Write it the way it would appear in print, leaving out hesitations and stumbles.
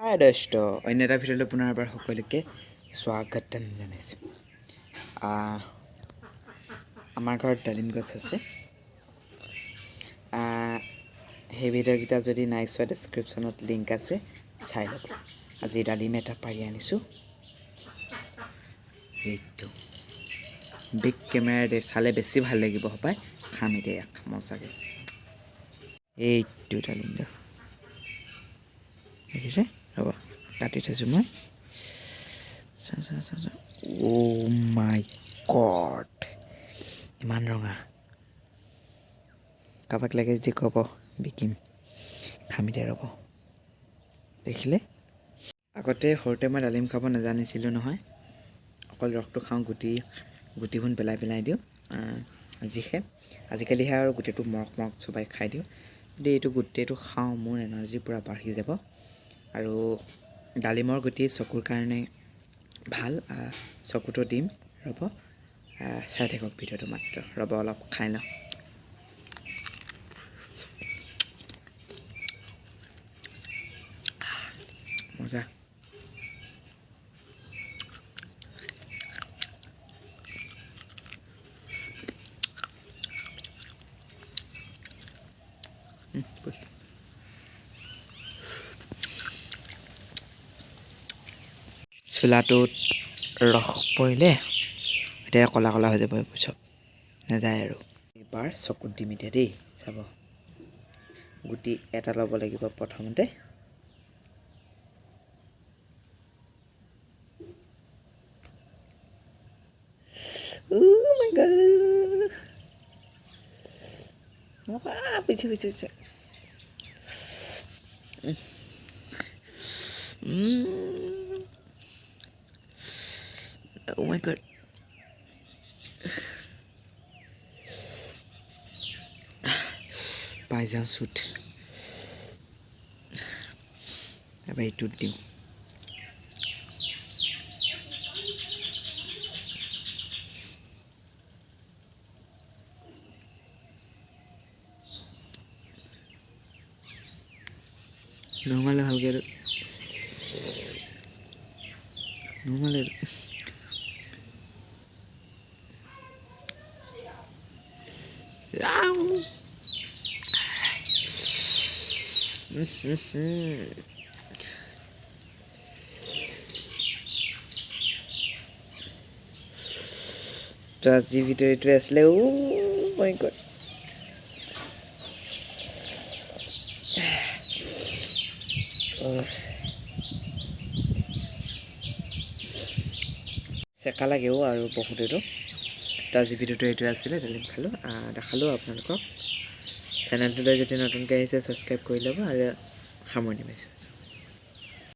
হাই দোস্ত অন্য এটা ভিডিঅ'লৈ পুনৰ এবাৰ সকলোকে স্বাগতম জনাইছোঁ আমাৰ ঘৰত ডালিম গছ আছে সেই ভিডিঅ'কেইটা যদি নাই চোৱা ডেছক্ৰিপশ্যনত লিংক আছে চাই ল'ব আজি ডালিম এটা পাৰি আনিছোঁ এইটো বিগ কেমেৰাৰে চালে বেছি ভাল লাগিব হপায় খাম এতিয়া মজাকৈ এইটো ডালিমটো দেখিছে ৰ'ব কাটি থৈছোঁ মই অ' মাই গড ইমান ৰঙা কাৰোবাক লাগে যদি ক'ব বিকিম খামিতে ৰ'ব দেখিলে আগতে সৰুতে মই ডালিম খাব নাজানিছিলোঁ নহয় অকল ৰসটো খাওঁ গুটিবোৰ পেলাই দিওঁ আজিকালিহে আৰু গোটেইটো মৰক চবাই খাই দিওঁ যদি এইটো গোটেইটো খাওঁ মোৰ এনাৰ্জি পূৰা বাঢ়ি যাব আৰু ডালিমৰ গুটি চকুৰ কাৰণে ভাল চকুটো দিম ৰ'ব চাই থাকক ভিডিঅ'টো মাত্ৰ ৰ'ব অলপ খাই লওঁ মজা চোলাটোত ৰস পৰিলে এতিয়া ক'লা হৈ যাব এইবোৰ চব নাযায় আৰু এইবাৰ চকুত দিম এতিয়া দেই চাব গুটি এটা ল'ব লাগিব প্ৰথমতে পিছে Oh my god. পাই যাওঁ চুট এবাৰ এইটোত দিওঁ নমালে ভালকৈ আৰু নমালে তো আজি ভিডিঅ' এইটোৱে আছিলে মাই গড চেকা লাগেও আৰু বহুতেতো তো আজি ভিডিঅ'টো এইটোৱে আছিলে ডালিম খালোঁ দেখালোঁ আপোনালোকক চেনেলটোলৈ যদি নতুনকৈ আহিছে ছাবস্ক্ৰাইব কৰি ল'ব আৰু সামৰণি মাৰিছোঁ